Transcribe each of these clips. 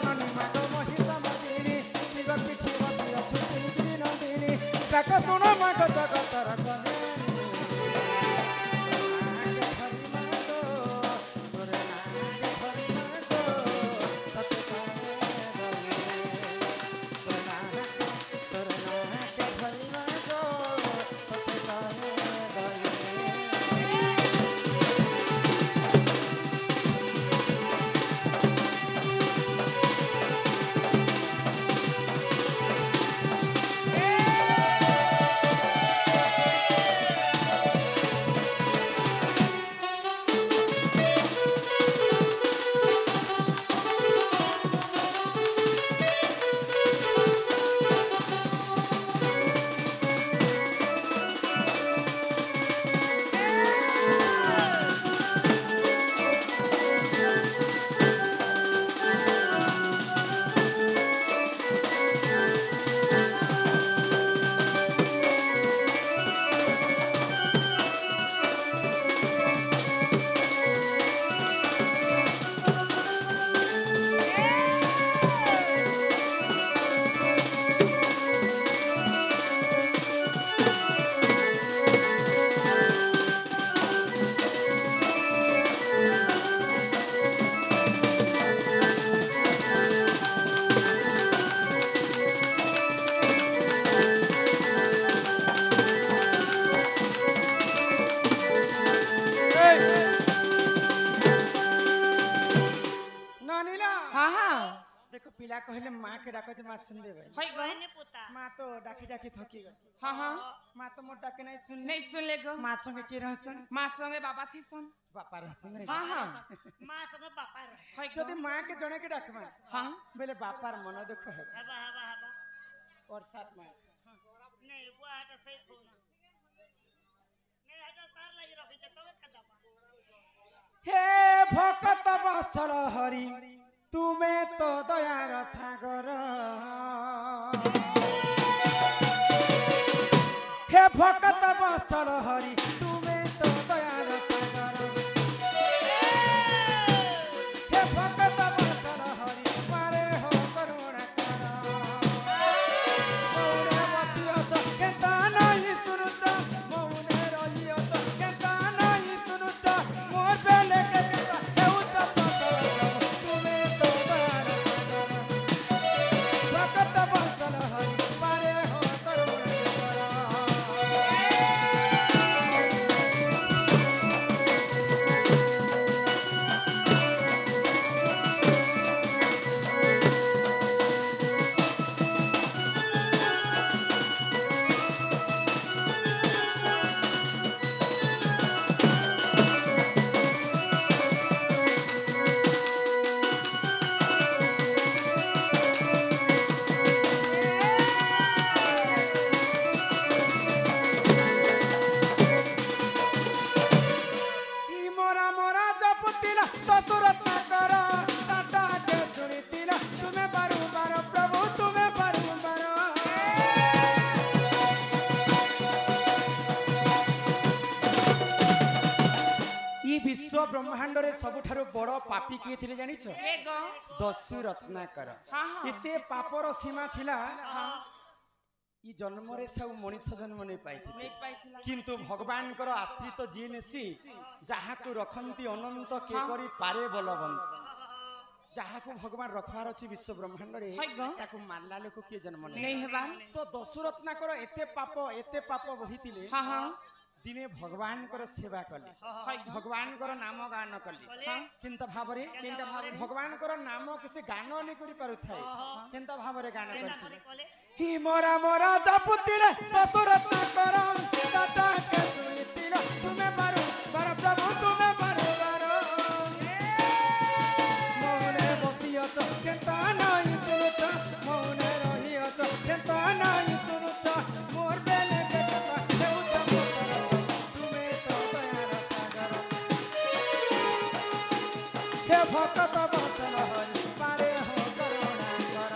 जननी मागो महिषा मर्दिनी शिव पिठी बसी अछु तिनगिरी नंदिनी डाक सुन मागो जगतर कल्याणी पिला कहले माँ के डाको माँ सुनबे भाई कहने पुता माँ तो डाकी डाकी थकी गई हां हां माँ तो मोर डाके नहीं सुन ले गो माँ संगे के रहसन माँ संगे बाबा थी सुन बापा रहसन रे हां हां माँ संगे बापा रहे जदी माँ के जणे के डाकमा हां बेले बापार मन दुख है हबा हबा हबा और साथ में नहीं वो हटा सही खोना नहीं हटा तार लगी रखी छ तो कदम हे भक्त बसल हरि तुम्हें तो दयार सागर हे भक्त बसल हरि तुम्हें तो दयार सागर हे भक्त बसल हरि मारे हो करुणा कर मौने बसियो केता नहीं सुनुच मौने रहियो केता नहीं सुनुच मोर बेले के केता हेउच विश्व ब्रह्मांड रे सबुठारु बड़ पापी किए थिले जानि छ दस्यु रत्नाकर एते पापर सीमा थिला ई जन्म रे सब मनुष्य जन्म नै पाइथिले किंतु भगवान कर आश्रित जी नेसी जहा को रखंती अनंत के करी पारे बलवंत जहा को भगवान रखवार अछि विश्व ब्रह्मांड रे ताको मानला लोक के जन्म नै हेबा तो दस्यु रत्नाकर एते पाप बहितिले दिने भगवान कर सेवा कले भगवान कर नाम गान कले किंत भाबरे भगवान कर नाम किसे गान नै करि पारु थाए किंत भाबरे गान करथि ही मोरा मोरा जपुतिले दशरत्न कर दाता के सुनितिलो तुमे मारो बर प्रभु तुमे मारो करो मौने बसियो छ केता नै सुनुछ मौने रहियो छ केता नै सुनुछ मोर बेले के कथा हेउछ तुमे तो दयार सागर हे भक्त बसल हरि पारे हो करुणा कर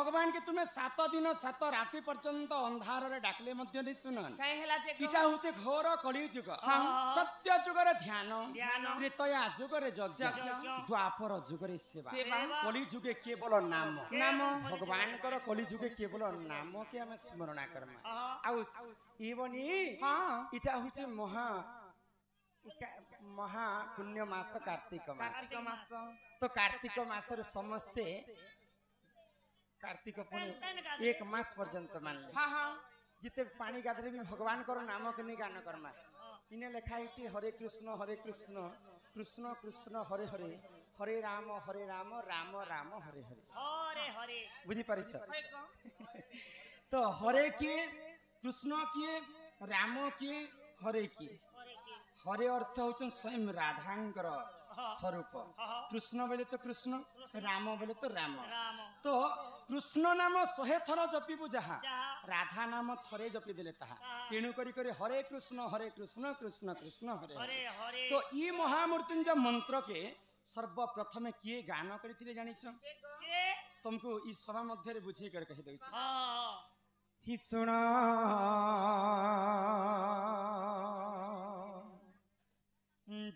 भगवान के तुम्हें 7 दिन 7 राति पर्यंत अंधार रे डाकले मध्य नहीं सुनन काहे हेला जे इटा होचे घोर कली युग सत्य युग रे ध्यान त्रेतया युग रे यज्ञ द्वापर युग रे सेवा कली युगे केवल नाम नाम भगवान कर कली युगे केवल नाम के हम स्मरण करमा आउ इबनी हां इटा होचे महा पुण्य मास कार्तिक मास तो कार्तिक मास रे समस्ते कार्तिक पुण्य 1 मास पर्यंत मानले हां हां जिते पानी गाधरे भी भगवान कर नाम के नहीं गान करमा इने लिखा है हरे कृष्ण कृष्ण कृष्ण हरे हरे हरे राम राम राम हरे हरे हरे हरे बुझी पारिछ तो हरे किए कृष्ण किए राम किए हरे किए हरे अर्थ होचन स्वयं राधांकर स्वरूप कृष्ण बेले तो कृष्ण राम बेले तो राम तो कृष्ण नाम 100 थर जपिबु जहा राधा नाम थरे जपि देले ताहा तेणु करी हरे कृष्ण कृष्ण कृष्ण हरे हरे तो ई महामृत्युंजय मंत्र के सर्वप्रथम किए गान करथिले जानिछ तुमको ई सभा मध्य रे बुझी कर कहि दउछि ही सुना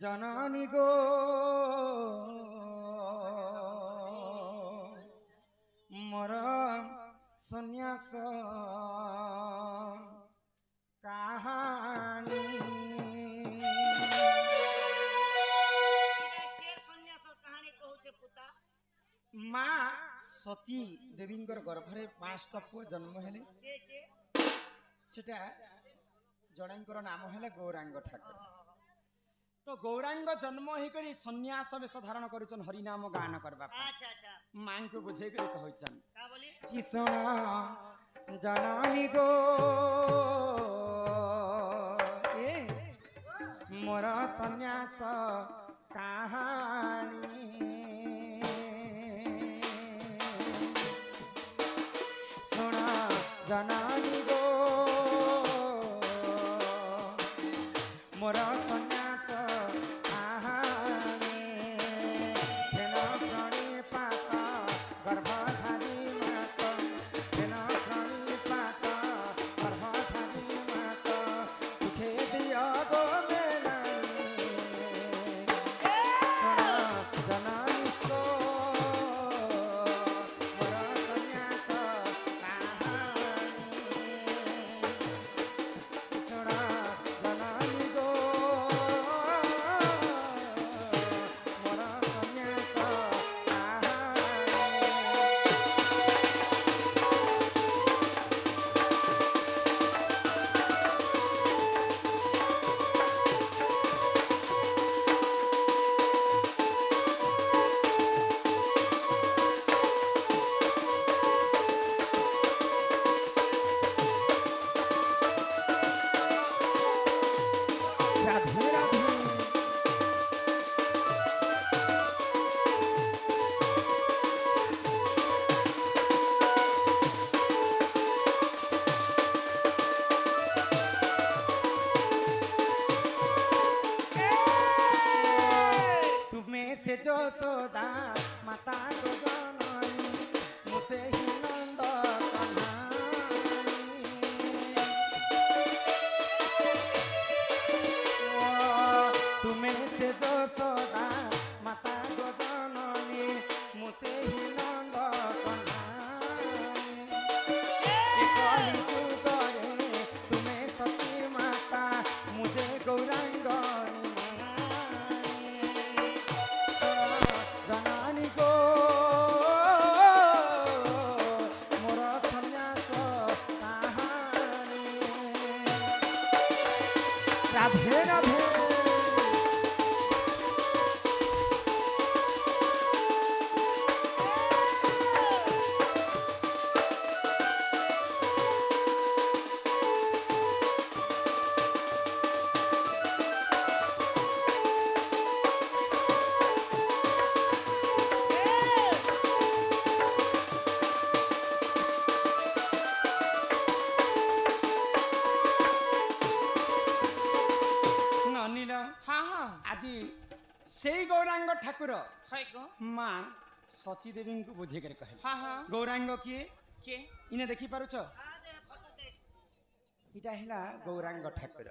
जननी गो मोर सन्यास कहानी माँ सती देवींकर गर्भरे 5टा पुआ जन्म हेले सेटा जणेंकर नाम हेले गौरांग ठाकुर तो गौरांग जन्म ही करी सन्यास वेश धारण करुचन हरि नाम गान करबा अच्छा अच्छा मां को बुझे के कहचन का बोली कि सुना जननी गो ए मोर सन्यास कहानी सुना जननी गो मोर सन्यास যশোদা মাতা গো জননী মুসে নন্দ তুমি সে যশোদা মাতা গো জননী মুসে নন্দ কলি যুগরে তুমি সচি মাতা মুঝে গৌরাঙ্গ राधे राधे हाँ हाँ आज से गौरांग ठाकुर है गो माँ सची देवी को बुझे कर कहले हाँ हाँ गौरांग किए के इने देखि पारुछ आ दे फोटो देख इटा हैला गौरांग ठाकुर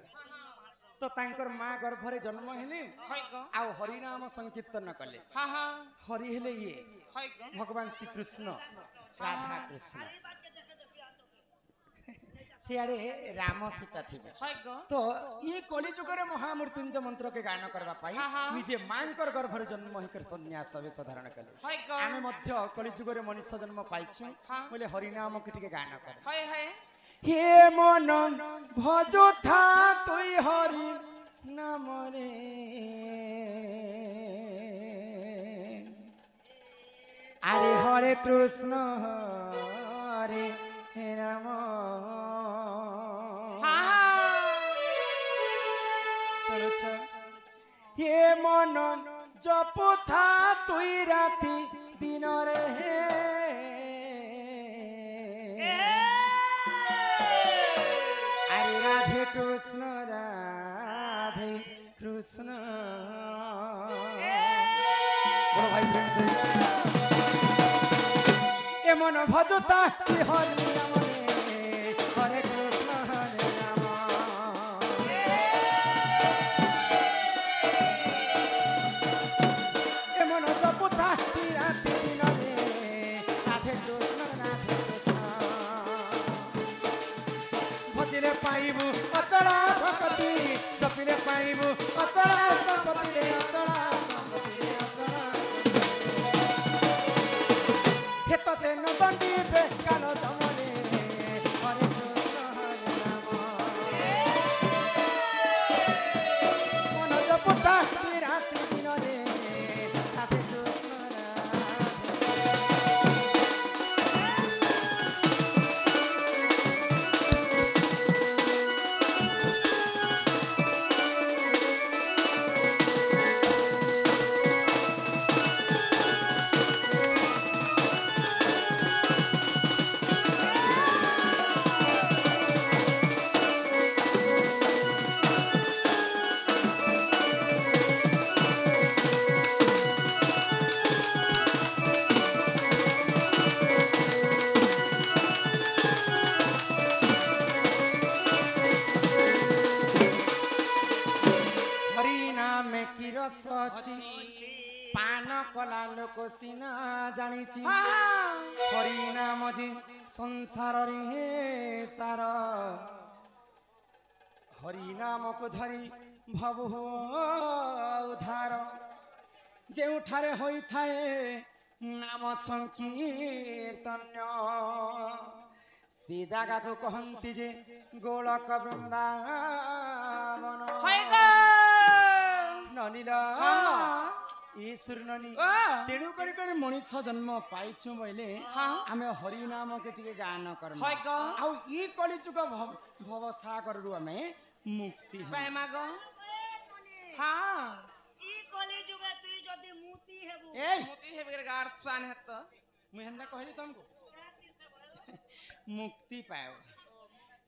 तो तांकर माँ गर्भरे जन्म हेले है ग आउ हरि नाम संकीर्तन कले हाँ हाँ हरि हेले ये है ग भगवान श्री कृष्ण राधा कृष्ण ई बात के देखे देखिए आ तो सियाड़े राम सीता थिबे है ग तो ये कलिजुगर महामृत्युंजय मंत्र के गान करबा पाई हाँ, हाँ। निजे मांकर गर्भर जन्म होकर सन्यास वेश धारण कले है ग आमे मध्य कलिजुगर मनुष्य जन्म पाइछु हाँ। बोले हरि नाम के टिके गान कर है हे मन भजो था तुई हरि नाम रे अरे हरे कृष्ण हरे हे राम हाँ सुनुछ हे मन जपु था तुई राति दिन रे अरे राधे कृष्ण राधे कृष्ण बोलो भाई प्रेम से ए मन भजता कि हरि नाम रे हरे कृष्ण हरे राम ए मन जपता कि राति दिन रे राधे कृष्ण भजिले पाइबु अचला भक्ति जपिले पाइबु अचला संपत्ति रे अचला संपत्ति रे अचला हेतते न दंडीबे कालो जमले हरे कृष्ण हरे राम मन जपता राति दिन रे राधे कृष्ण सची पान कला लोक सिना जानिछि हरि नाम जी संसार रे सार हरि नाम को धरी भव उधार जेउठारे होई थाए नाम संकीर्तन से जगह को कहंती जे गोलक वृंदावन ननीला ईश्वर ननी तेणु करी करी मनुष्य जन्म पाइछु मैले आमे हरि नाम के टिके गान करम आउ ई कलिजुग भव सागर रु आमे मुक्ति पाए मागो हां ई कलिजुग तुई जदी मुक्ति हेबु ए मोती हेबे गार स्वान हेत मु हेंदा कहली तुमको मुक्ति पाओ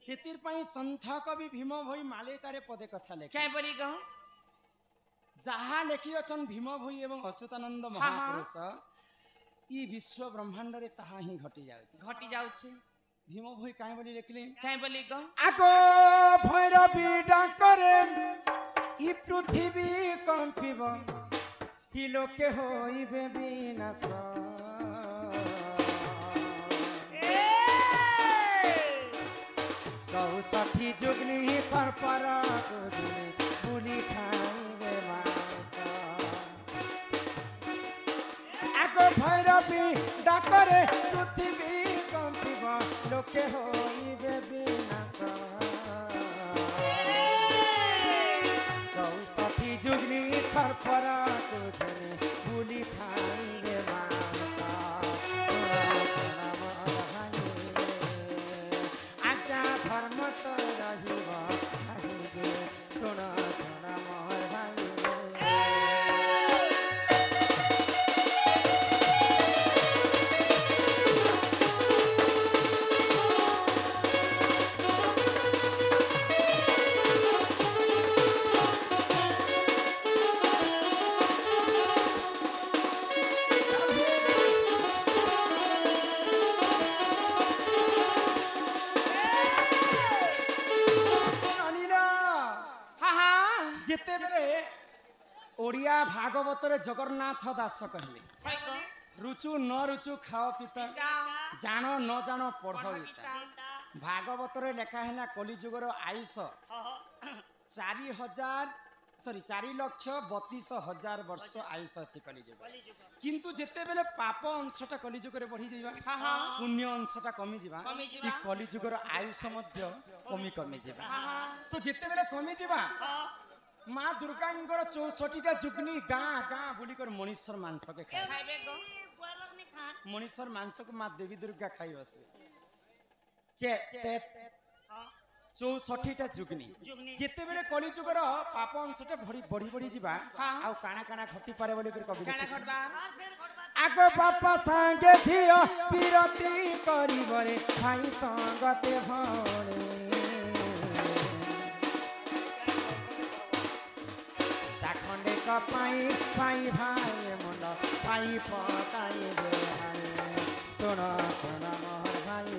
सेतिर पई संथ कवि भीम भई मालेकारे पदे कथा लेखे काय बोली गो जहाँ लेखी अछन भीम भई एवं अच्युतानंद महापुरुष ई विश्व ब्रह्मांड रे ताहा ही घटी जाउछि भीम भई काई बोली लेखले काय बोली गो आगो भैरवी डाकरे ई पृथ्वी कंपिब ई लोके होइबे विनाश चौसठी जुगनी पर बुली खाइबे मांस आगो भैरवी डाकरे पृथ्वी कंपिब लोके होइबे विनाश चौसठी जुगनी पर बुली खाइबे मांस धर्म तो रहिबा सुन सुन मोर भाई ओडिया भागवत रे जगन्नाथ दास कहले है गो रुचु न रुचु खाओ पिता जानो न जानो पढ़ो गीता भागवत रे लेखा है ना कलिजुगर आयुष 4,32,000 वर्ष आयुष अच्छी कलिजुग किंतु जेते बेले पाप अंशटा कलिजुगर बढ़ी जाइबा पुण्य अंशटा कमी जिबा ई कलिजुगर आयुष मध्य कमी कमी जिबा तो जेते बेले कमी जिबा माँ दुर्गांगर 64टा जुगनी गाँ गाँ बुलिकर मनीषर मांस के खाए खाइबे गो बॉयलर नहीं खा मनीषर मांस को माँ देवी दुर्गा खाई बसे 64टा जुगनी जेते बेले कली जुगर पाप अंशटा बढ़ी बढ़ी जीवा आउ काना काना घटी पारे बोली कर कवि काना घटबा और फिर घटबा आगो बापा संगे झियो पिरती करिबरे भाई संगते भणे चाखंडे कपाई पाई भाई मुंड पाई पकाई दे भाई सुन सुन मोहर भाई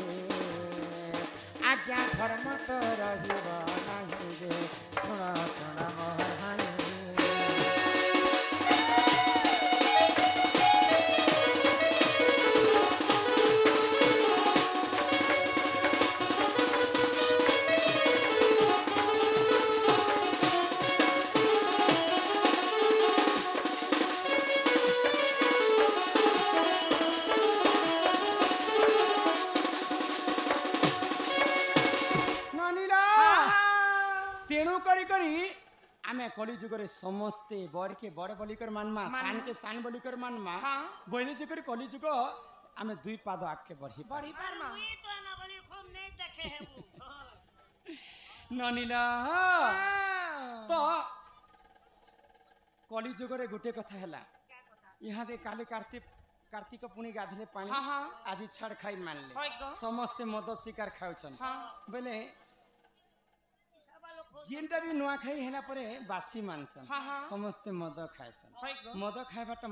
आज्ञा धर्म तो रहिब नहीं जे सुन सुन मोहर भाई तेणु करी करी आमे कली जुगरे समस्ते बड़ के बड़ बोलिकर मानमा सान के सान बोलिकर मानमा बोइले जुगर कली जुग आमे दुई पाद आके बढ़ी बड़ी पारमा वही तो ना बोली खूब नहीं देखे है वो ननीला तो कली जुगरे गोटे कथा हैला यहाँ दे काले कार्तिक पुणी गाधले पानी आज छाड़ खाई मानले समस्ते मद शिकार खाउछन बोले जेनटा भी नुआ खाई हैला परे बासी मानसन समस्ते मद खायसन मद खाइबाटा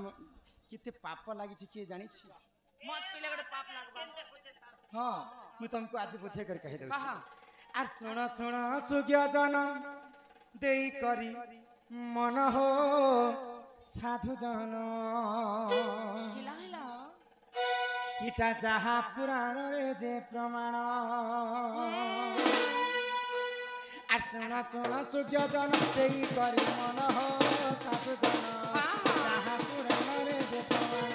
किते पाप लागि छि के जानि छि मत पीले गडे पाप लागबा हां मु तुमको आज बुझे कर कहि दउ आर सुन सुन सुज्ञ जन देई करी मन हो साधु जन हिला हिला इटा जहा पुराण रे जे प्रमाण আর শোনা শোনা সূর্য জন দেই করি মন হো সাধু জন যাহা পুরাণরে যে প্রমাণ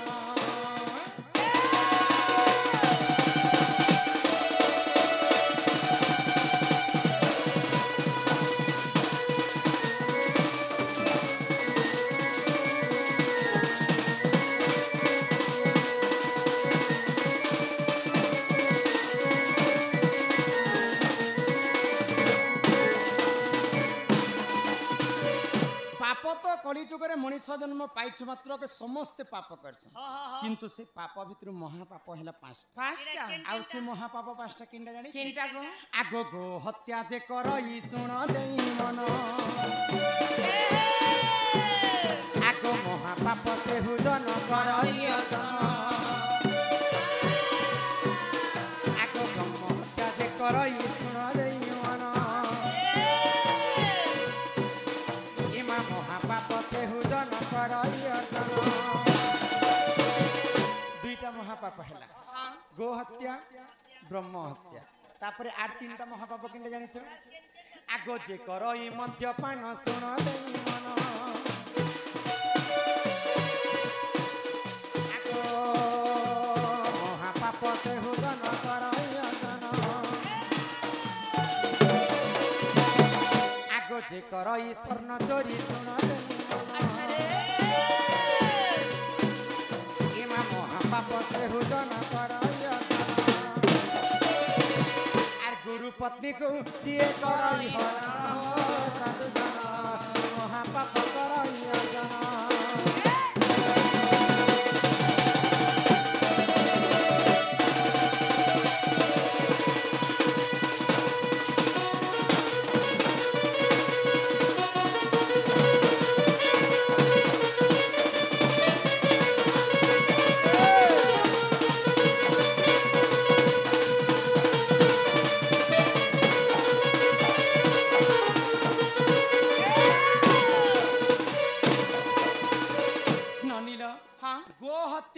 कलिजुगरे मनुष्य जन्म पाइछु मात्र के समस्त पाप करसन किंतु से पाप भितर महापाप हैला पांचटा आ से महापाप पांचटा किंडा जानि किंटा गो आगो गो हत्या जे करई सुन देई मन आगो महापाप से हुजन करई जन आगो ब्रह्म हत्या जे करई सुन देई मन महापाप से हुजन करई अर्जन दुईटा महापाप हैला गो हत्या ब्रह्म हत्या तापरे आर तीनटा महापाप किंडा जानिछ आगो जे करई मद्यपान सुन देई मन आगो महापाप से हुजन करई अर्जन आगो जे करई स्वर्ण चोरी सुन देई अच्छा रे एमा महापाप से हुजन करई अर्जन आर गुरु पत्नी को जिए करई हरण साधु जन महापाप करई अर्जन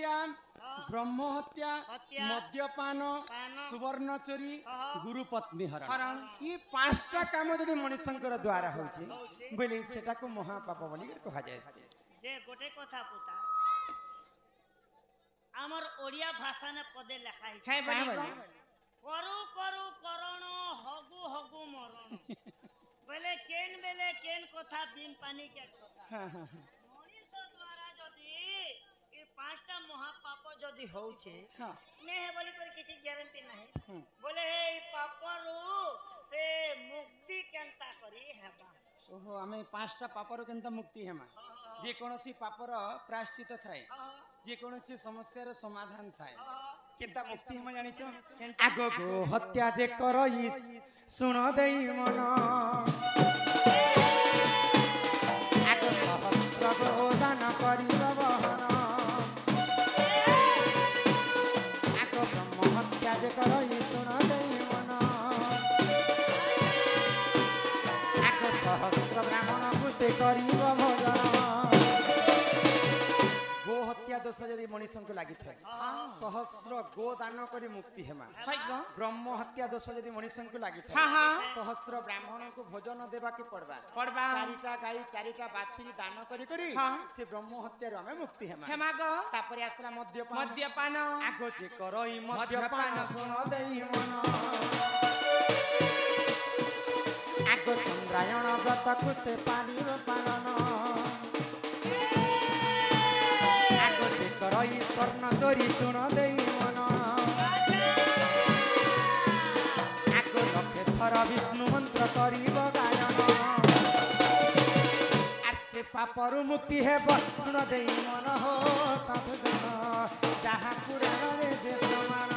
हत्या ब्रह्म हत्या हत्या, मद्यपान पान, सुवर्ण चोरी हाँ। गुरु पत्नी हरण हरण। ये पांचटा काम जदि मनुष्यंकर द्वारा होउछि होउछि। बोले सेटा को महापाप बोली कहा जाय जे गोटे कथा पुता आमर ओडिया भाषा ने पदे लिखा है है बड़ी हाँ को भाई। करू करू करण हगु हगु मरण बोले केन बेले केन कथा बिन पानी के छता हाँ हाँ हाँ मनीष द्वारा जदि ए पांचटा महापाप जदि होउछे हाँ ने हे बोली कर किछि गारंटी नहीं हम्म। बोले हे पापरु से मुक्ति केनता करी हेबा ओहो आमे पांचटा पापर केनता मुक्ति हेमा जे कोनोसी पापर प्रायश्चित थाए जे कोनोसी समस्यार समाधान थाए केनता मुक्ति हेमा जानिछ आगो गो हत्या जे करई सुन देई मन आगो सहस्र गो दान करिब बहन आगो ब्रह्म हत्या जे करई सुन देई मन आगो सहस्र ब्राह्मण को से करिब भजन गो हत्या दोष यदि मनीष को लगी था सहस्र गो दान करी मुक्ति हेमा है को ब्रह्म हत्या दोष यदि मनीष को लगी था हाँ हाँ सहस्र ब्राह्मण को भोजन देवा के पड़वा पड़बा चारिटा गाई चारिटा बाछुरी दान करी करी हाँ। से ब्रह्म हत्या रो हमें मुक्ति हेमा हेमा को तापरे आसला मद्यपान मद्यपान आगो जे करई मद्यपान सुन देई मन आगो चंद्रायण व्रत को से पालिब पालन आगो जे करई स्वर्ण चोरी सुन देई मन आगो लखे थर विष्णु मंत्र करिब गायन आर से पापरु मुक्ति हेब सुन देई मन हो साधु जन जहाँ पुराण रे जे प्रमाण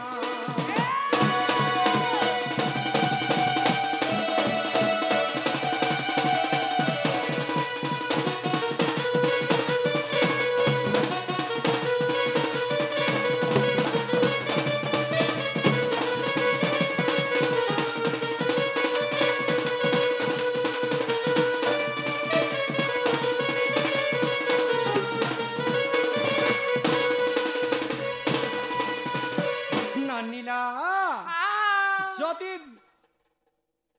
ननीला जदि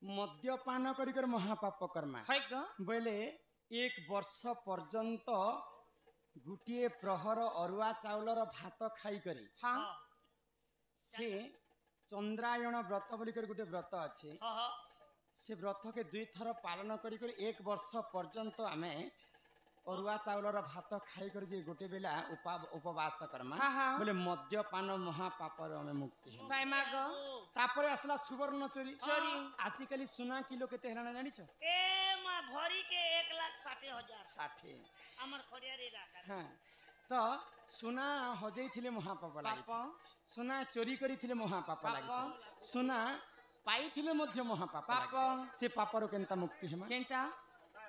मद्यपान कर महापाप कर्मा है को बोले एक वर्ष पर्यंत गुटिए प्रहर अरुआ चाउलर भात खाई करी हाँ से चंद्रायण व्रत बोली कर गुटे व्रत अच्छे से व्रत के दुई थर पालन करी कर एक वर्ष पर्यंत आमे अरुआ चाउलर भात खाई कर जे गोटे बेला उपवास करमा हाँ, हाँ। बोले मद्यपान महापापर हमें मुक्ति है भाई माँ को तापरे आसला सुवर्ण चोरी चोरी। आजिकली सुना किलो केते हेराना जानिछ ए मा भरी के 1,60,000 60 हमर खड़ियारी राखा हाँ तो सुना हजैथिले महापाप लागि पाप सुना चोरी करिथिले महापाप पाप। लागि सुना पाइथिले मध्य महापाप पाप। लागि से पापरो केनता मुक्ति हेमा केनता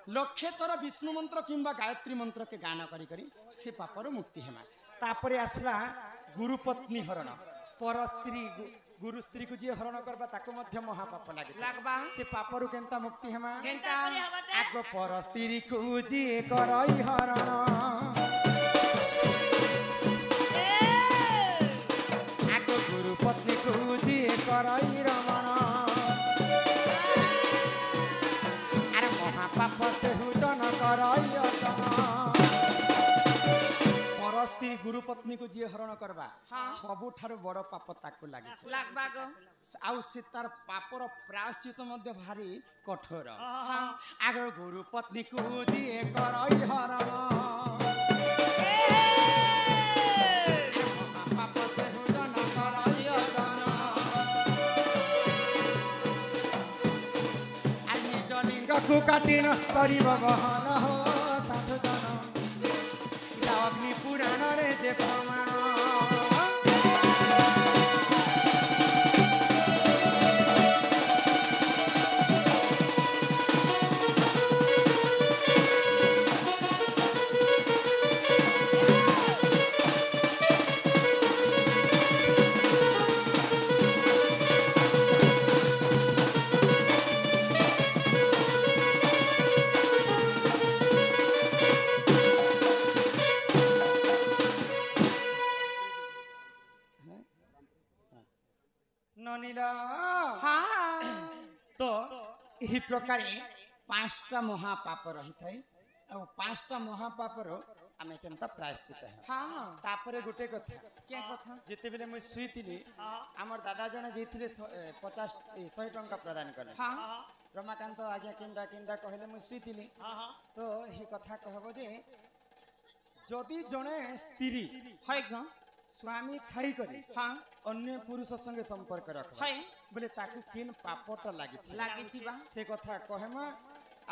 लक्षे थर विष्णु मंत्र किंबा गायत्री मंत्र के गान करी करी से पापर मुक्ति हेमा तापरे आसला गुरु पत्नी हरण पर स्त्री गुरु स्त्री को जे हरण करबा ताको मध्य महापाप लागि लागबा से पापरु केनता मुक्ति हेमा केनता आगो पर स्त्री को जे करई हरण आगो गुरु पत्नी को जे करई रमण अरे महापाप से हुजन करई अटन पर स्त्री गुरु पत्नी को जे हरण करबा हाँ। सबुठारु बड़ पाप ताको लागि लागबा को आउ से तार पापर प्रायश्चित मध्य भारी कठोर हाँ आगो गुरु पत्नी को जे करई हरण महापाप से हुजन करई अटन आ निज लिंगको काटिन करिब बहन हो साधु जन अग्नि पुराण रे जे प्रमाण ନନିଲ हाँ ତ ଏହି ପ୍ରକାରେ ପାଞ୍ଚଟା ମହାପାପ ରହିଥାଏ ଆଉ ପାଞ୍ଚଟା ମହାପାପର ଆମେ କେନ୍ତା ପ୍ରାୟଶ୍ଚିତ ହେବା हाँ ତାପରେ ଗୋଟେ କଥା क्या कथा ଯେତେବେଳେ ମୁଁ ଶୋଇଥିଲି ଆମର ଦାଦା ଜଣେ ଯାଇଥିଲେ 100 ଟଙ୍କା ପ୍ରଦାନ କଲେ हाँ ରମାକାନ୍ତ ଆଜ୍ଞା କିନ୍ଟା କିନ୍ଟା କହିଲେ ମୁଁ ଶୋଇଥିଲି ତ ଏହି କଥା କହିବ ଯେ ଯଦି ଜଣେ ସ୍ତ୍ରୀ है ग ସ୍ୱାମୀ ଥାଇ କରି हाँ ଅନ୍ୟ ପୁରୁଷ ସଙ୍ଗେ ସମ୍ପର୍କ ରଖ है ବୋଲେ ତାକୁ କିନ୍ ପାପଟା ଲାଗିଥିଲା लागी थी बा ସେ କଥା କହେମା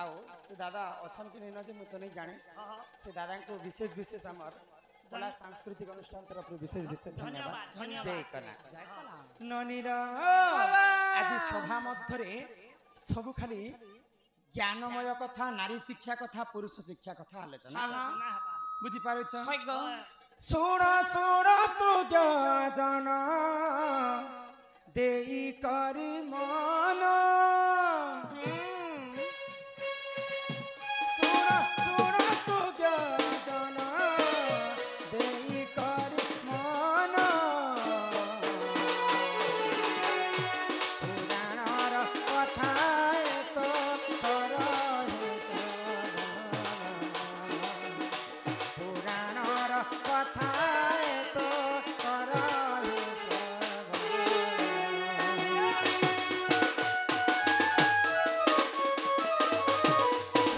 ଆଉ ସେ ଦାଦା ଅଛନ୍ କି ନାଇଁ ଯେ ମୁଁ ତ ନେଇ ଜାଣେ ସେ ଦାଦାଙ୍କୁ ବିଶେଷ ବିଶେଷ ଆମର କଳା ସାଂସ୍କୃତିକ ଅନୁଷ୍ଠାନ ତରଫରୁ ବିଶେଷ ବିଶେଷ ଧନ୍ୟବାଦ ଜୟ କଲା ନନିର ଆଜି ସଭା ମଧ୍ୟରେ ସବୁ ଖାଲି ଜ୍ଞାନମୟ କଥା ନାରୀ ଶିକ୍ଷା କଥା ପୁରୁଷ ଶିକ୍ଷା କଥା ଆଲୋଚନା ବୁଝିପାରୁଛ है ग ଶୁଣ ଶୁଣ ସୁଜନ ଦେଇ କରି ମନ ଶୁଣ ଶୁଣ ସୁଜନ ଦେଇ କରି ମନ ପୁରାଣର କଥା ତ ତୋର ପୁରାଣର କଥା ତ ତୋର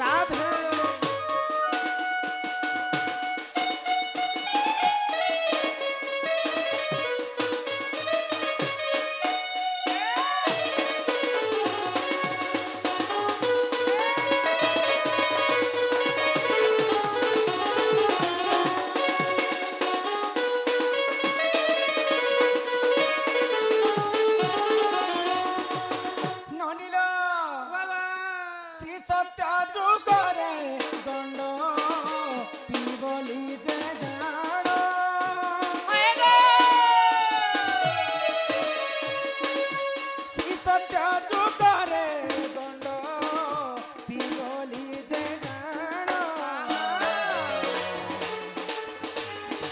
ରାଧେ ନନିଲ ଶ୍ରୀ ସତ୍ୟ ଯୁଗରେ ଦଣ୍ଡ ପିବଲି ଯେ ଜାଣ ଶ୍ରୀ ସତ୍ୟ ଯୁଗରେ ଦଣ୍ଡ ପିବଲି ଯେ ଜାଣ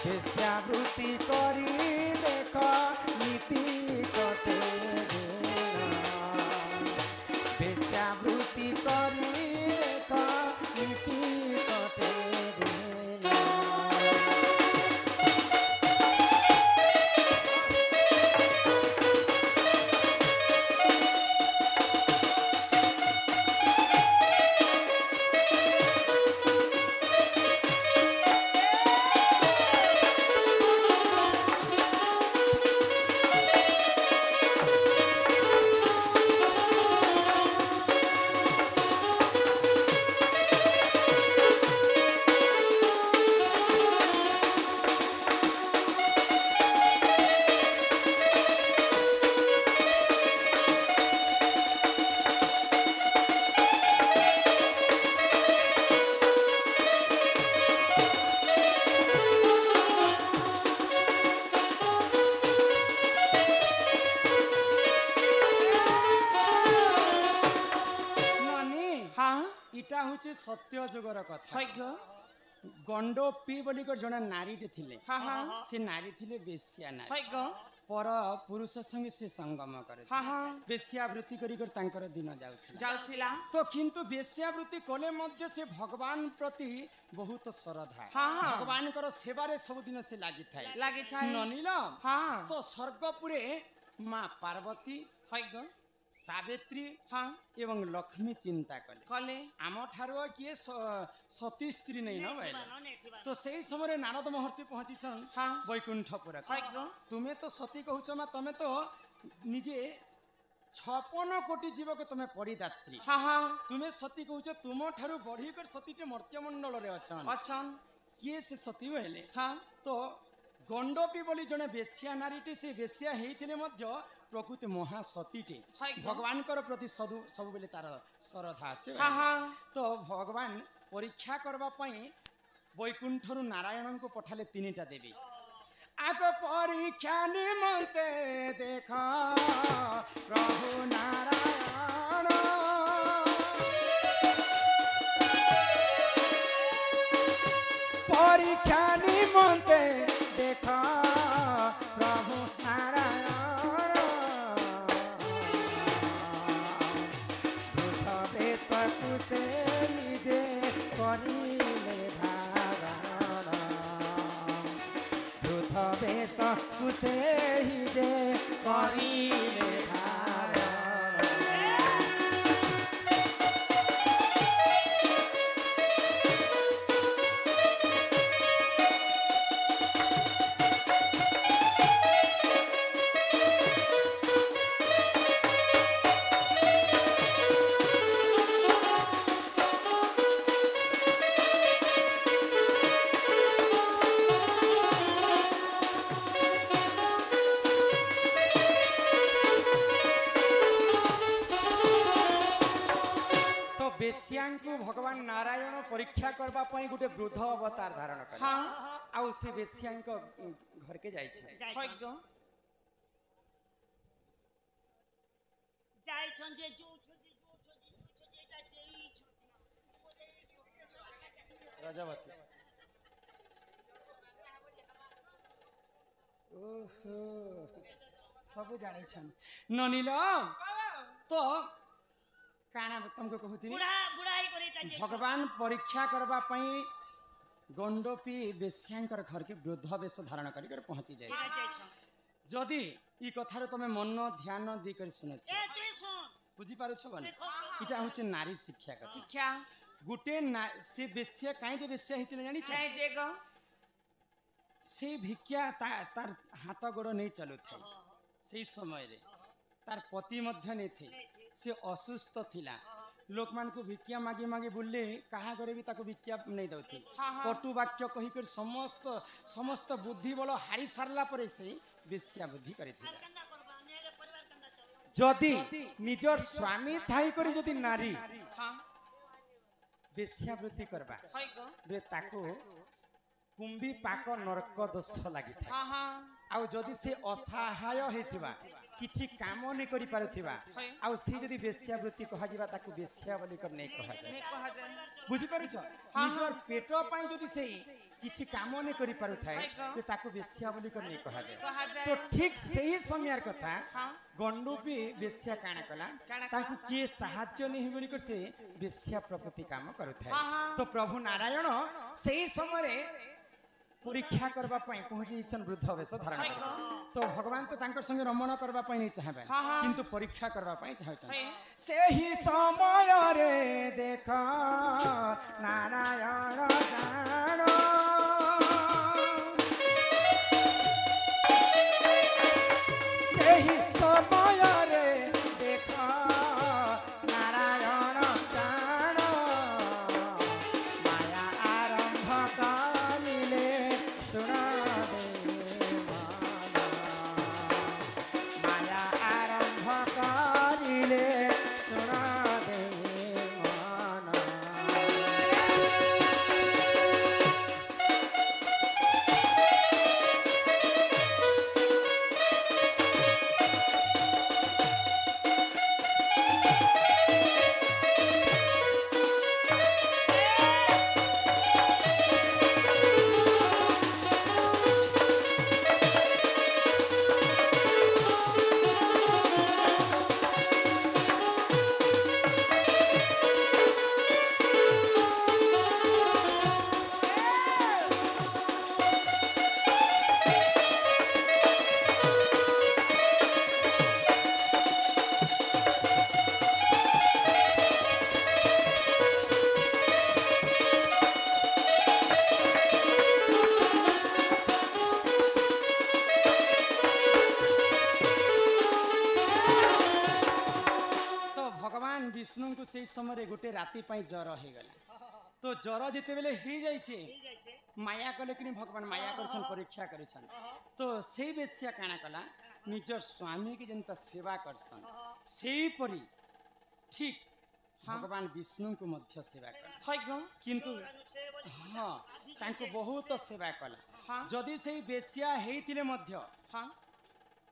ବେଶ୍ୟାବୃତ୍ତି କରି ଦେଖ ନୀତି କଟେ ବେଶ୍ୟାବୃତ୍ତି କରି ଦେଖ ନୀତି କଟେ इटा हूँ सत्य जुगर कथा है ग गंडो पी बोली जड़े नारी थिले हाँ हाँ से नारी थिले बेश्या नारी है ग पर पुरुष संगे से संगम करे हाँ हाँ बेश्यावृत्ति कर दिन जाउथिला तो किंतु बेश्यावृत्ति कले मध्य से भगवान प्रति बहुत श्रद्धा हाँ, हाँ। भगवान कर सेवारे सब दिन से लागी थाए ननिल हाँ तो स्वर्गपुरे माँ पार्वती है ग सावित्री हाँ एवं लक्ष्मी चिंता कले कले आम ठार किए सती स्त्री नहीं न भाई तो से समय नारद महर्षि पहुंची हाँ वैकुंठपुर है ग तुम्हें तो सती कहूच मा तुम्हें तो निजे 56 कोटी जीव को तुम्हें परिदात्री हाँ हाँ तुम्हें सती कहूच तुम ठारू बढ़ी कर सतीटे मर्त्यमंडल रे अछन किए से सती कहले हाँ तो गंडोपी बोली जड़े बेश्या नारीटे से बेश्या हेइथिले मध्य प्रकृति महासतीटे भगवान कर प्रति सदु सब बेले तार श्रद्धा अच्छे हाँ हाँ तो भगवान परीक्षा करबा पई वैकुंठरु नारायण को पठाले तीनटा देवी आग परीक्षा निमंते देखा प्रभु नारायण परीक्षा निमंते देखा प्रभु नारायण বেশ কুসেহি যে করিলে ধারণ। ବେଶ୍ୟାଙ୍କୁ ଭଗବାନ ନାରାୟଣ ପରୀକ୍ଷା କରିବା ପାଇଁ ଗୋଟେ ବୃଦ୍ଧ ଅବତାର ଧାରଣ କଲେ। हाँ ଆଉ ସେ ବେଶ୍ୟାଙ୍କ ଘରକେ ଯାଇଛି। হয়গ যাইছন যে যৌছজি এটা যেই ରଜବତୀ ଓହୋ ସବୁ ଜାଣିଛନ୍ ନନିଲ ତ କାଣା ତମକୁ କହୁଥିଲି বুড়া বুড়াই করে এটা যেই ଭଗବାନ ପରୀକ୍ଷା କରିବା ପାଇଁ ଗଣ୍ଡପି ବେଶ୍ୟାଙ୍କର ଘରକେ ବୃଦ୍ଧ ବେଶ ଧାରଣ କରିକରି ପହଞ୍ଚି ଯାଇଛି। যাইছন ଯଦି ଇ କଥାରେ ତମେ ମନ ଧ୍ୟାନ ଦେଇକରି ଶୁଣୁଛ এ তুই শুন ବୁଝିପାରୁଛ ବୋଲେ দেখো ଏଇଟା ହଉଛି ନାରୀ ଶିକ୍ଷା କଥା। শিক্ষা ଗୋଟେ ସେ ବେଶ୍ୟା କାହିଁ ଯେ ବେଶ୍ୟା ହେଇଥିଲେ ଜାଣିଛ এই যে গো ସେ ଭିକ୍ଷା ତାର ହାତ ଗୋଡ଼ ନେଇ ଚାଲୁଥାଏ। ସେଇ ସମୟରେ ତାର ପତି ମଧ୍ୟ ନେଇଥାଏ। ସେ ଅସୁସ୍ଥ ଥିଲା। ଲୋକମାନଙ୍କୁ ଭିକ୍ଷା ମାଗି ମାଗି ବୁଲିଲେ କାହା ଘରେ ବି ତାକୁ ଭିକ୍ଷା ନେଇ ଦେଉଥିଲେ। ହଁ, ହଁ। କଟୁ ବାକ୍ୟ କହିକରି ସମସ୍ତ ବୁଦ୍ଧି ବଳ ହାରି ସାରିଲା ପରେ ସେ ବେଶ୍ୟା ବୁଦ୍ଧି କରିଥିଲା। কান্দা করবা নেড়ে পরিবার কান্দা চল ଯଦି ନିଜର ସ୍ୱାମୀ ଥାଇ କରି ଯଦି ନାରୀ হ্যাঁ ବେଶ୍ୟାବୃତ୍ତି କରିବା হয়গ ବେ ତାକୁ କୁମ୍ଭୀ ପାକ ନରକ ଦୋଷ ଲାଗିଥାଏ। হ্যাঁ হ্যাঁ ଆଉ ଯଦି ସେ ଅସହାୟ ହେଇଥିବା କିଛି କାମ ନେଇ କରିପାରୁଥିବା হয় ଆଉ ସେ ଯଦି ବେଶ୍ୟାବୃତ୍ତି କୁହାଯିବା ତାକୁ ବେଶ୍ୟା ବୋଲି କରି ନେଇ କୁହାଯାଏ। নে কহা যায় ବୁଝିପାରୁଛ ନିଜର ପେଟ ପାଇଁ ଯଦି ସେ କିଛି କାମ ନେଇ କରିପାରୁଥାଏ ତ ତାକୁ ବେଶ୍ୟା ବୋଲି କରି ନେଇ କୁହାଯାଏ। কহা যায় ତ ଠିକ ସେହି ସମୟର କଥା হ্যাঁ ଗଣ୍ଡୁପି ବେଶ୍ୟା କାଣା କଲା କାଣା ତାକୁ କିଏ ସାହାଯ୍ୟ ନେଇ ବୋଲି କରି ସେ ବେଶ୍ୟା ପ୍ରକୃତି କାମ କରୁଥାଏ। ହଁ, ହଁ। ତ ପ୍ରଭୁ ନାରାୟଣ ସେହି ସମୟରେ ପରୀକ୍ଷା କରିବା ପାଇଁ ପହଞ୍ଚି ଯାଇଛନ୍ ବୃଦ୍ଧ ବେଶ ଧାରଣ କରି। ତ ଭଗବାନ ତ ତାଙ୍କର ସଙ୍ଗେ ରମଣ କରିବା ପାଇଁ ନେଇ ଚାହିଁବେ ହଁ, ହଁ। କିନ୍ତୁ ପରୀକ୍ଷା କରିବା ପାଇଁ ଚାହୁଁଛନ୍ତି। হয় ସେହି ସମୟରେ ଦେଖ ନାରାୟଣ ଜାଣ ସେହି ସମୟରେ ଦେଖ ନାରାୟଣ ଜାଣ ମାୟା ଆରମ୍ଭ କରିଲେ ଶୁଣ ମାୟା ଆରମ୍ଭ କରିଲେ ଶୁଣ ଦେ ମନ। ବିଷ୍ଣୁଙ୍କୁ ସେଇ ସମୟରେ ଗୋଟେ ରାତି ପାଇଁ ଜ୍ୱର ହେଇଗଲା। ତ ଜ୍ୱର ଯେତେବେଳେ ହେଇଯାଇଛି ମାୟା କଲେ କି ଭଗବାନ ମାୟା କରୁଛନ୍ ପରୀକ୍ଷା କରୁଛନ୍। ତ ସେଇ ବେଶ୍ୟା କାଣା କଲା ନିଜର ସ୍ୱାମୀକି ଯେନ୍ତା ସେବା କରସନ୍ ସେଇପରି ଠିକ ଭଗବାନ ବିଷ୍ଣୁଙ୍କୁ ମଧ୍ୟ ସେବା କଲେ। হয়গ କିନ୍ତୁ ହଁ ତାଙ୍କୁ ବହୁତ ସେବା କଲା। ହଁ ଯଦି ସେଇ ବେଶ୍ୟା ହେଇଥିଲେ ମଧ୍ୟ হ্যাঁ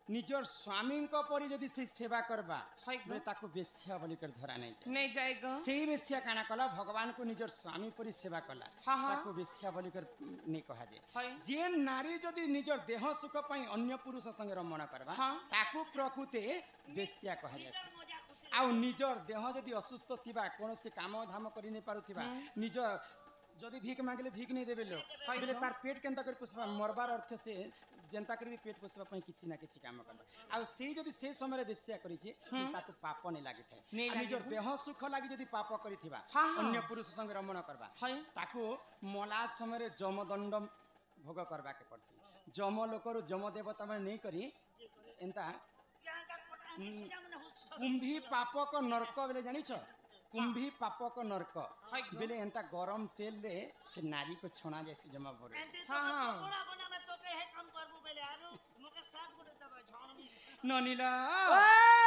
ନିଜର ସ୍ୱାମୀଙ୍କ ପରି ଯଦି ସେ ସେବା କରବା হয়গ ବୋଲେ ତାକୁ ବେଶ୍ୟା ବୋଲି କରି ଧରା ନାଇଁ ଯାଏ। নেই যায়গ ସେଇ ବେଶ୍ୟା କାଣା କଲା ଭଗବାନଙ୍କୁ ନିଜର ସ୍ୱାମୀ ପରି ସେବା କଲା ହଁ, ହଁ। ତାକୁ ବେଶ୍ୟା ବୋଲି କରି ନେଇ କୁହାଯାଏ। হয় ଯେ ନାରୀ ଯଦି ନିଜର ଦେହ ସୁଖ ପାଇଁ ଅନ୍ୟ ପୁରୁଷ ସଙ୍ଗେ ରମଣ କରବା ହଁ। ତାକୁ ପ୍ରକୃତି ବେଶ୍ୟା କୁହାଯାଏ। মজা খুশি ଆଉ ନିଜର ଦେହ ଯଦି ଅସୁସ୍ଥ ଥିବା କୌଣସି କାମ ଧାମ କରି ନେଇ ପାରୁଥିବା ନିଜ ଯଦି ଭିକ ମାଗିଲେ ଭିକ ନେଇ ଦେବେ ଲୋକ ବୋଲେ ତାର ପେଟ କେନ୍ତା କରି ପୋଷବା ମରବାର ଅର୍ଥ ସେ जेंता करी भी पेट पोषवा पई किछि ना किछि काम करबा आ से जदी से समय बेस्या करिछि ताको पाप नै लागि थाए नहीं आ निजर देह सुख लागि जदी पाप करिथिबा हाँ, हाँ। अन्य पुरुष संग रमण करबा हाय ताको मला समय जमदंड भोग करबा के पड़सी जम लोकरु जम देवता माने नै करी एंता कुंभी पापक नरक बेले जानिछ कुंभी पापक नरक हाय बेले एंता गरम तेल रे से नारी को छणा जैसी जमा भरे हाँ, हाँ। पकोड़ा बनावे तो के हे काम करबो बेले आरो मोके साथ गोटे दबा झण ननीला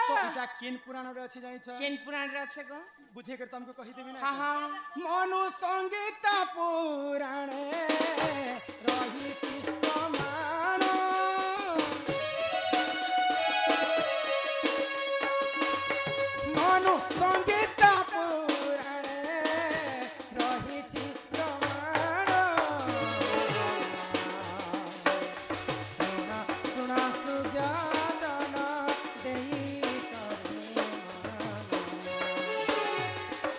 तो इटा केन पुराण रे अछि जानिछ केन पुराण रे আছে गो बुझे कर तुमको कहि देबी ना हाँ हाँ मनु संगीत पुराण रहिछि प्रमाण मनु संगीत पुराण रहिछि प्रमाण सुना सुना सुज्ञान देई करे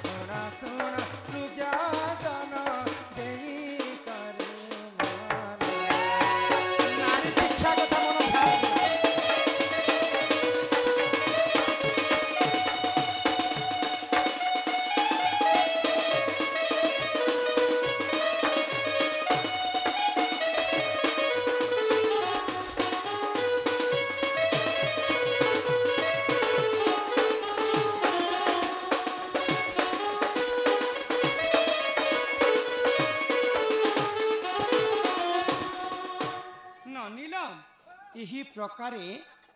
सुना सुना सुज्ञान देई करे नारी शिक्षा कथा मन भाव नीलम यही प्रकारे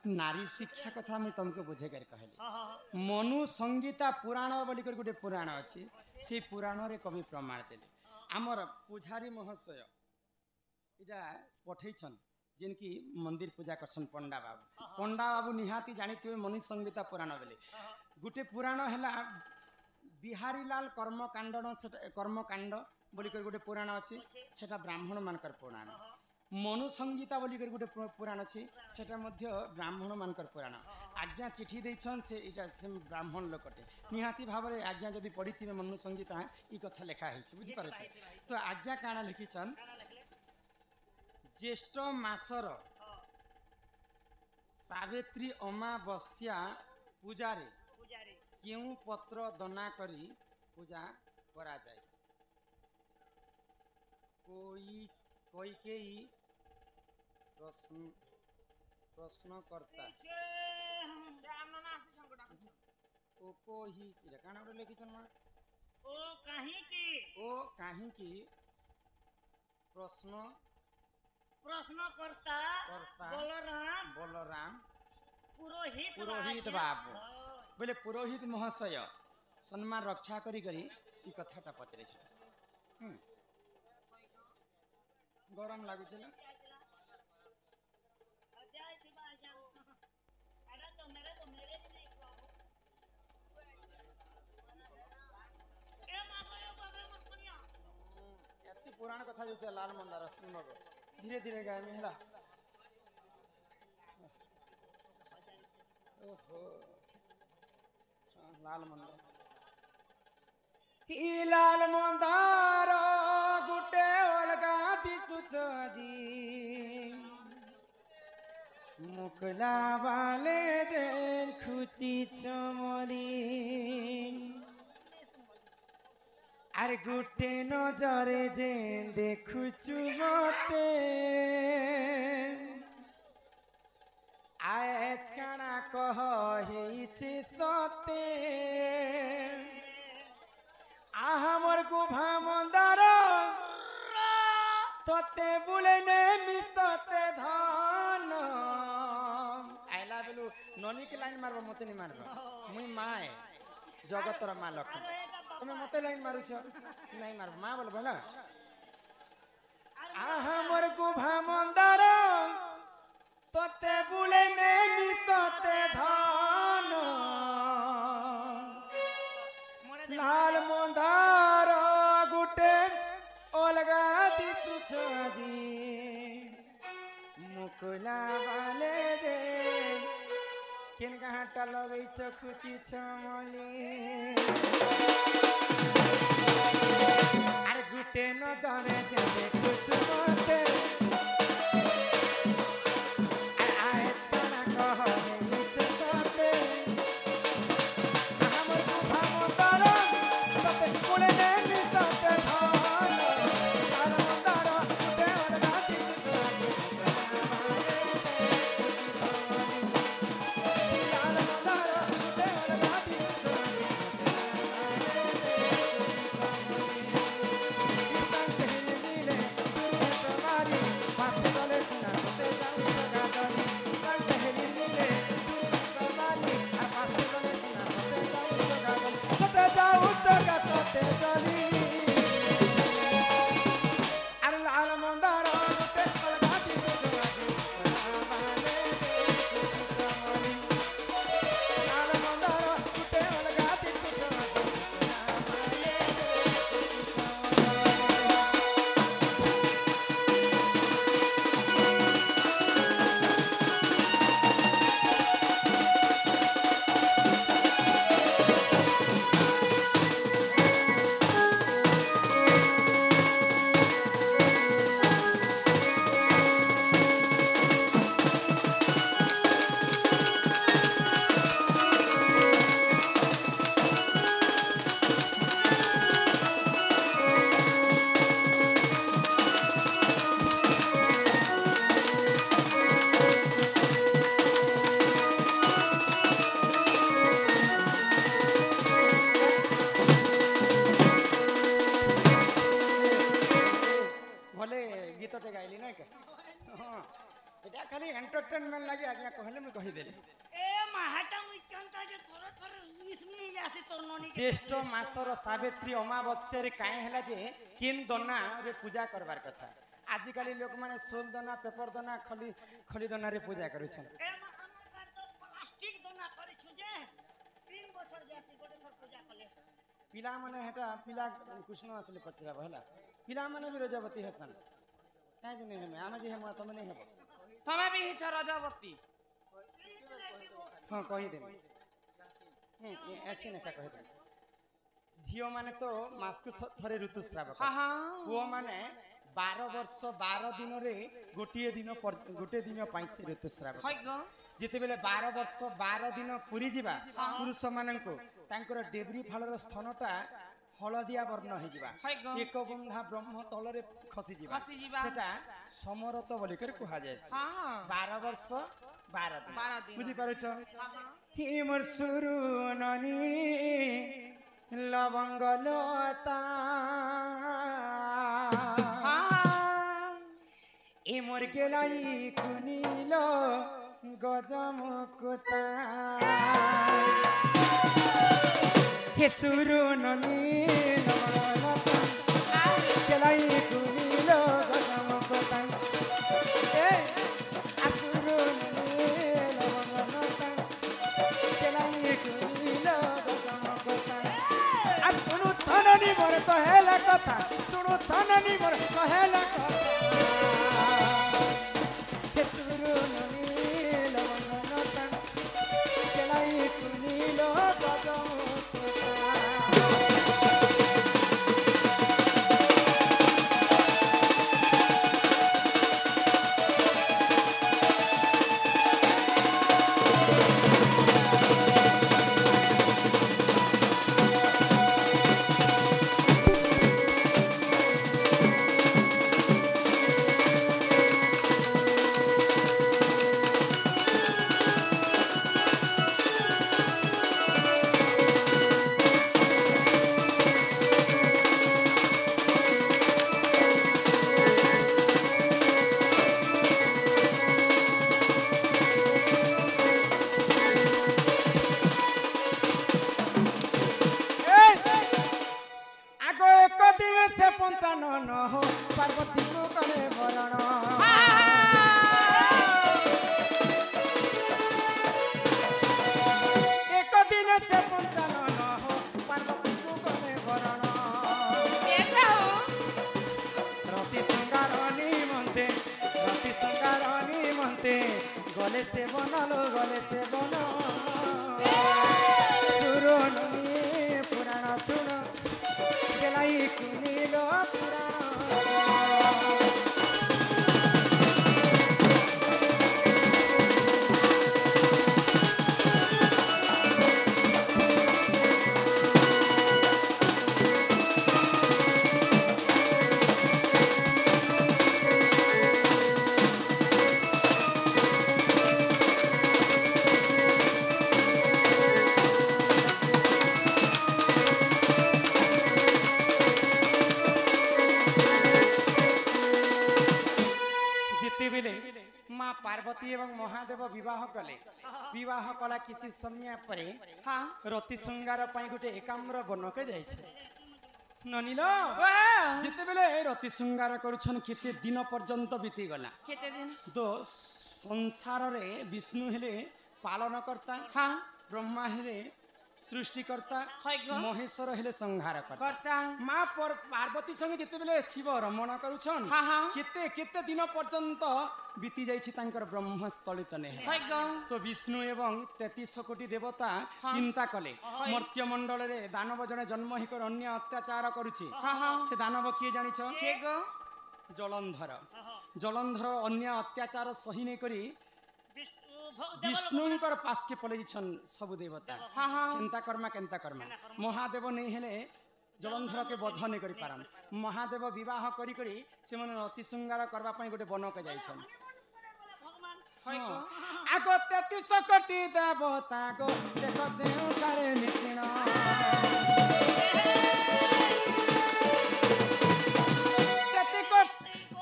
नारी शिक्षा कथा मुझे तुमको बुझे कर कहली मनु संगीता पुराण बोली कर गोटे पुराण अच्छी से पुराण रे कवि प्रमाण देले आमर पूजारी महाशय इटा पठेछन जिनकी मंदिर पूजा करसन पंडा बाबू निहाती जानिथिबे मनु संगीता पुराण बेले गोटे पुराण हैला बिहारी लाल कर्मकांड बोली कर गोटे पुराण अच्छी सेटा ब्राह्मण मानकर पुराण मनु संगीता बोली कर गोटे पुराण अच्छी सेटा मध्य ब्राह्मण मानकर पुराण आज्ञा चिठी देछन से इटा से ब्राह्मण लोकटे निहाती भाव रे आज्ञा जदी पढ़िथिबे मनु संगीता ई कथा लेखा हेछि बुझि पारे छै तो आज्ञा काना लिखिछन ज्येष्ठ मासर सावित्री अमावस्या पूजारे केउ पत्र दना करी पूजा करा जाए कोई के प्रश्नकर्ता ओ को ही इरा काना रे लिखिछन मा ओ काहे की प्रश्नकर्ता बलराम पुरोहित बाबू बोले पुरोहित महाशय सम्मान रक्षा करी ई कथाटा पचरे छै गरम लागु छै एति पुराण कथा जो छै लाल मंदार सुनो धीरे धीरे गाय में हला ओहो लाल मंदार ही लाल मंदार गुटे अलगा दिसुछजी मुकला वाले जेन खुची चमली आरे गुटे नजरे जेन देखुचु मते आज काना कह हेइछे सते आहामर गुभा मंदार तोते बुले ने मिसते धन आइला बेलु ननी के लाइन मारबो मते नहीं मारबो मुई माए जगतर माँ लक्ष्मी तुम मते लाइन मारुछ नहीं मारबो माँ बोल बोला आहामर गुभा मंदार तोते बुले ने मिसते धन लाल मंदार गुटे अलगा दिसुछजी मुकुला वाले जे किन घाटा लगै छ खुची छमली आर गुटे न जाने जे कुछ मते एंटरटेनमेंट लगे आज्ञा कहले मैं कहि देली ए माहाटा मुई कांता जे थोर थोर मिसमी जासी तोर ननी ज्येष्ठ मासर सावित्री अमावस्या रे काहे हला जे किन दना रे पूजा करबार कथा आजिकाली लोक माने सोल दना पेपर दना खली दना रे पूजा करूछन ए हमर बार तो प्लास्टिक दोना करि छु जे 3 बछर जासी गोटे थोर पूजा कले पिला माने हेटा पिला कृष्ण असले पचरा भला पिला माने भी रजवती हसन काहे जने हमें आमे जे हम तमे नहीं हबो तमे भी हिच रजवती हां कहि दे ये अच्छे ने का कहि दे झियो माने तो मासकु थरे ऋतुस्राव हां हां वो माने 12 वर्ष 12 दिन रे गोटे दिन पाई से ऋतुस्राव हई गो जेते बेले 12 वर्ष 12 दिन पूरी जिबा पुरुष माननको तांकर डेबरी फालर स्थानटा हलदिया वर्ण हो जिबा हई गो एक बंधा ब्रह्म तलरे खसी जिबा सेटा समरत बोली कर कहा जाय हां 12 वर्ष 12 दिन बुझी पारो छ हां हे मोर सुरु ननी लवंग लता ए मोर गेलाई कुनिलो गजमुकुता हे सुरु ननी लवंग लता गेलाई कुनिलो गजमुकुता ए असुरु ननी लवंग लता गेलाई कुनिलो गजमुकुता आ सुनु थननी मोर कहेला कथा सुनु थननी मोर कहेला कथा पार्वती को करे वरण एक दिन से पंचानन हो पार्वती को करे वरण रति संगार निमंते गले से बनलो गले से बन सुरन पुराण सुन गेलाई कुनिलो पुराण माँ पार्वती एवं महादेव विवाह कला किसी समय पर रति श्रृंगार गोटे एकाम्र बनके जाए ननील जिते बेले रति श्रृंगार करुछन केते दिन पर्यंत बीती गला तो संसार रे विष्णु हेले पालन करता ब्रह्मा हेले सृष्टिकर्ता महेश्वर हेले संहार करता माँ पार्वती संगे जिते बेले शिव रमण करुछन केते केते दिन पर्यंत बीती जाइछि तांकर ब्रह्मस्थलित ने तो विष्णु एवं 33 कोटी देवता चिंता कले मर्त्य मंडल रे दानव जने जन्म ही कर अन्य अत्याचार करुछि से दानव किए जानिछ जलंधर अन्य अत्याचार सही नै करी विष्णुंकर पास के पले सब देवता केंता कर्मा महादेव नहीं हेले जलंधर के बध नहीं करि पारन महादेव विवाह करी करी से मन रति श्रृंगार करबा पई गोटे बन के जाइछन आगो 33 कोटी देवता गो देखो से उठारे निसिन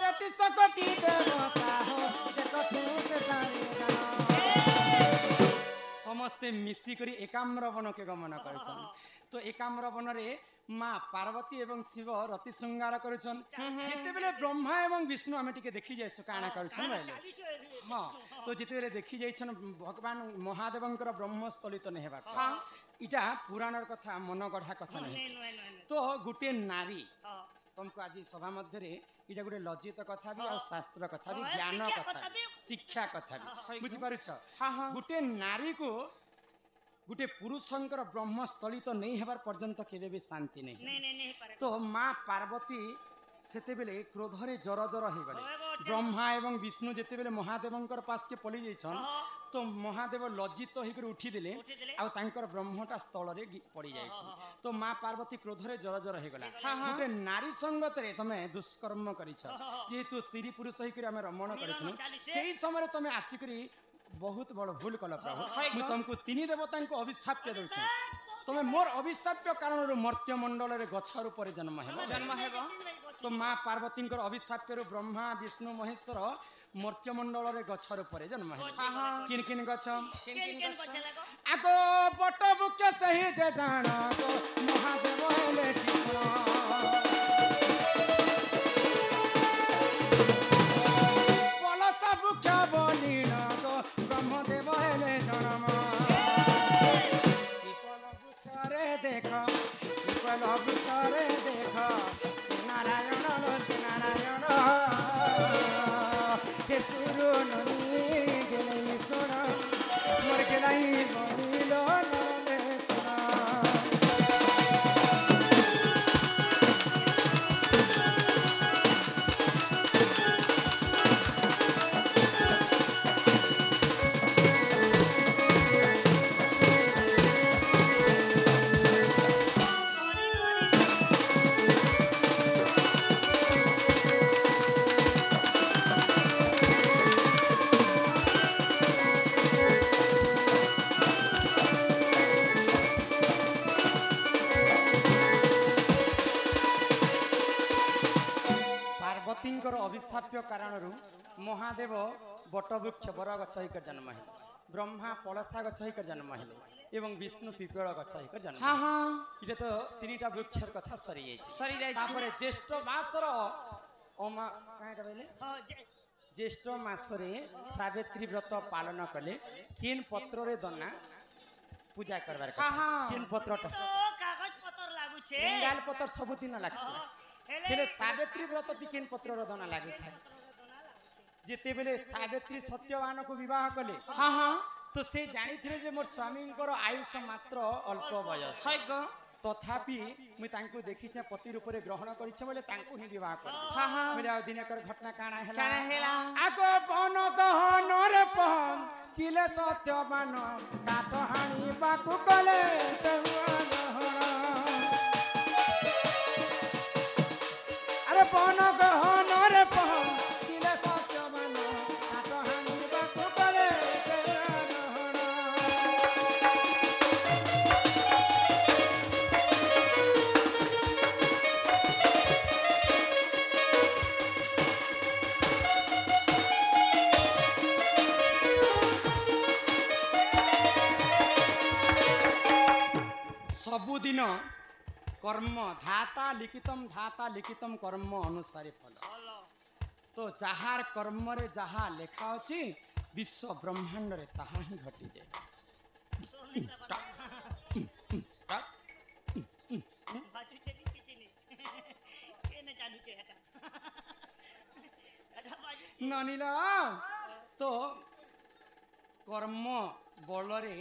33 कोटी देवता हो देखो से उठारे समस्ते मिसिकरी एकाम्र वन के गमन करछन तो एकाम्र वन रे माँ पार्वती एवं शिव रति श्रृंगार करछन जेते बेले ब्रह्मा एवं विष्णु आमे टिके देखि जायसु काना करछन बोले हां तो जेते बेले देखि जायछन भगवान महादेवंकर ब्रह्मस्थलित ने हेबा इटा पुराणर कथा मन गढ़ा कथा नहीं तो गुटे नारी तुमको आज सभा मध्य रे इटा गुटे लज्जित कथा भी और शास्त्र कथा भी ज्ञान कथा शिक्षा कथा भी बुझी पारुछ गुटे नारी को गुटे पुरुषंकर ब्रह्मस्थली तो नहीं हेबार पर्यंत केबे भी शांति नहीं तो माँ पार्वती सेते बेले क्रोध रे जर जर हे गले ब्रह्मा एवं विष्णु जेते बेले महादेवंकर पास के पली जाइछन तो महादेव लज्जित होकर उठी दिले आ तांकर ब्रह्मटा स्थल रे पड़ी जाइछ तो माँ पार्वती क्रोध रे जर जर हे गला गुटे नारी संगत रे तमे दुष्कर्म करिछ जेतु स्त्री पुरुष होकर हम रमण करिथनु सेही समय तमे आसिकरी बहुत बड़ भूल कल प्रभु मु तुमको तीन देवता को अभिशाप दउछि तमे मोर अभिशाप्य कारण मर्त्य मंडल रे गछर ऊपर जन्म हेबो तो माँ पार्वती अभिशाप ब्रह्मा विष्णु महेश्वर मर्त्य मंडल रे गछर ऊपर जन्म हेबो किन किन गछ आगो बट वृक्ष सही जे जान तो महादेव हेले टिकरा पलसा वृक्ष बलिन तो ब्रह्मदेव हेले जन्म पिपल वृक्ष रे देख पिपल वृक्ष रे देख श्री नारायण श्री नारायण हे सुरु ननी गेलै सुन मोर गेलै बनिलो नरे सुन अभिशाप्य कारण महादेव बटवृक्ष बरगछ होकर जन्म है ब्रह्मा पलसा गछ होकर जन्म है एवं विष्णु पिपल गछ होकर जन्म ये तो तीनटा वृक्षर कथा सरी जाए ज्येष्ठ मासर अमा ज्येष्ठ मासरे सावित्री व्रत पालन कले केन पत्र रे दना पूजा करबार केन पत्र कागज पत्र लागु छे बेंगाल पत्र सबुदिन लागसे हेले सावित्री व्रत केन पत्र रे दना लागु थाए जेते बेले सावित्री सत्यवान को विवाह कले तो से जानी थे जे मोर स्वामी आयुष मात्र अल्प बयस तथापि मुई तांको देखि छ पति रूप रे ग्रहण करि छ बोले तांको ही विवाह कर मेरे दिनकर घटना काना हैला आगो बन गहन रे पहन चिले सत्यवान काट हाणी बाकु कले अरे बन गहन रे पहन चिले सत्यवान काट हाणी बाकु कले सबुदिन कर्म धाता लिखितम कर्म अनुसारे फल तो जहार कर्म रे जहा लेखा अछि विश्व ब्रह्मांड रे ताहा ही घटी जाए ननिला तो कर्म बल रे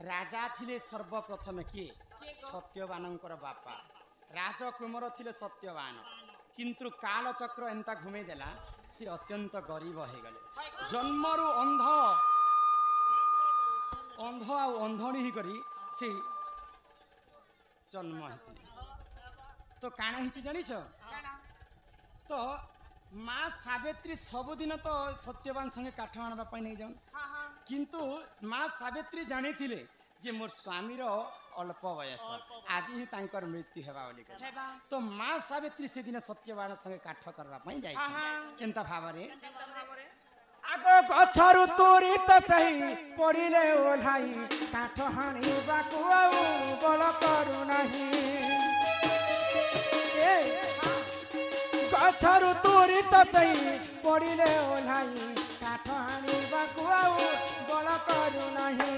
राजा थिले सर्वप्रथम किए सत्यवानंकर बापा राजकुमार थिले सत्यवान किंतु काल चक्र एंता घुमे देला से अत्यंत गरीब हो गले जन्मरु अंध आ अंधणी ही करी से जन्म तो काना हिची जानिछ तो माँ सावित्री सबुदिन तो सत्यवान संगे काठ आनबा पई नहीं जाऊन किंतु माँ सावित्री जानी थिले जे मोर स्वामी रो अल्प बयस आज ही तांकर मृत्यु हेबा बोली तो माँ सावित्री से दिन सत्यवान संगे काठ करबा पई जाई छ केनता भाबरे ଆଗ ଗଛରୁ ତୋରି ତ ସେହି ପଡ଼ିଲେ ଓହ୍ଲାଇ କାଠ ହାଣିବାକୁ ଆଉ ବଳ କରୁନାହିଁ ଗଛରୁ ତୋରି ତ ସେହି ପଡ଼ିଲେ ଓହ୍ଲାଇ କାଠ ହାଣିବାକୁ ଆଉ ବଳ କରୁନାହିଁ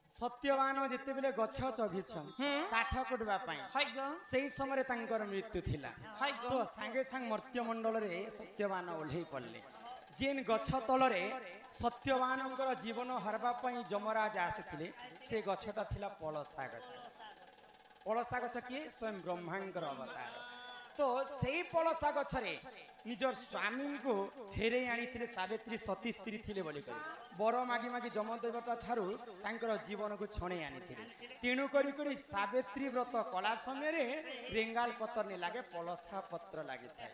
सत्यवान जितेबेले गछ चघिछन काठ कुटवा सेई समय तांकर मृत्यु थिला तो सांगे सांग मर्त्यमंडल रे सत्यवान ओल्हेई पड़ले जेन गछ तलरे सत्यवानंकर जीवन हरबा पई जमराज आसिथिले से गछटा थिला पळसा गछ किए स्वयं ब्रह्मांकर अवतार तो सेई पळसा गछरे निजर स्वामी को फेरे आनी सावित्री सती स्त्री थिले बोली करी बर मागी मागी जमदेवता ठारू तांकर जीवन को छणे आनी तेणु करी सावित्री व्रत कला समय रेंगाल पत्र नहीं लगे पलसा पत्र लगी था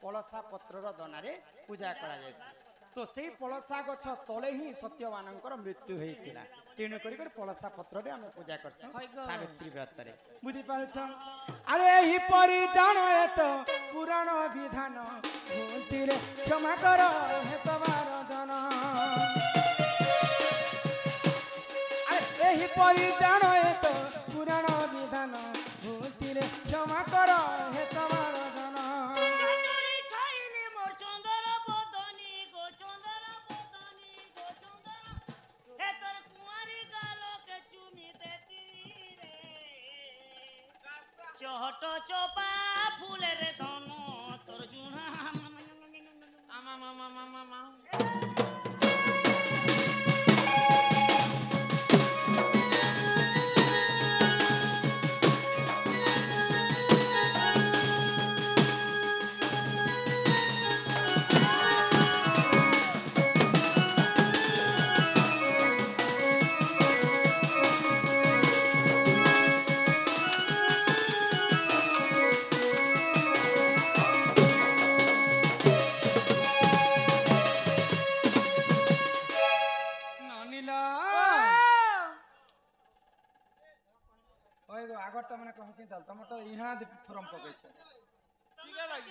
पलसा पत्र दनारे पूजा करा जायसी तो से पलसा गछ तले ही सत्यवानंकर मृत्यु होइतिला तेणु करी पलसा पत्र रे हम पूजा करछन सावित्री व्रत रे बुझी पारछ अरे ही परि जानो ए तो पुराण विधान भूलतिले क्षमा कर हे सवार जन अरे ही परि जानो ए तो पुराण विधान भूलतिले क्षमा कर हे सवार जन चहट चोपा फूलेर धन तोर जुणा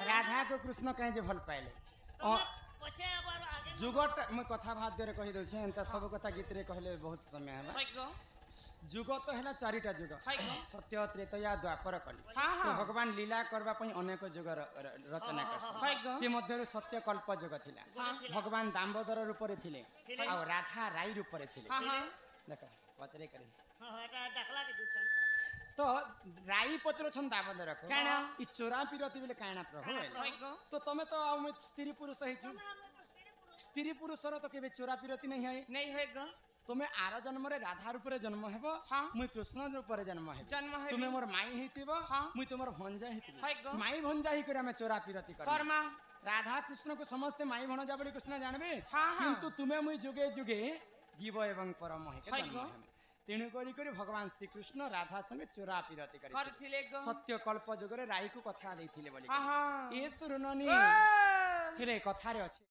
राधा को कृष्ण कहीं भल पाइले जुगट मैं कथा भाद्य कही दे सब कथा गीत रे कहले बहुत समय है जुग तो है चारिटा जुग सत्य त्रेतया द्वापर कली तो भगवान लीला करबा पई अनेक जुग रचना करछन से मध्य सत्य कल्प जुग थिला भगवान दामोदर रूप रे थिले आ राधा राई रूप रे थिले देखो पचरे करी डाकला के दिछन तो राई पचर छन दामोदर को ई चोरा पिरती बेले कायना प्रभु तो तमे तो स्त्री पुरुष हेछु स्त्री पुरुष रो तो केबे चोरा पिरती नहीं है तुम्हें आर जन्म रे राधा रूप रे जन्म हेबो मुई कृष्ण रूप रे जन्म हे तुम्हें मोर माई हेतिबो मुई तुमर भंजा हेतिबो माई भंजा ही करे हमें चोरा पिरती करबा राधा कृष्ण को समस्त माई भणजा बोली कृष्ण जानबे किंतु तुम्हें मुई जुगे जुगे जीव एवं परम हे जन्म हे तेणु करी भगवान श्री कृष्ण राधा संगे चोरा पिरती करथिले सत्य कल्प जुगरे राई को कथा देथिले बोली ए सुरननी हेले कथा रे अछि।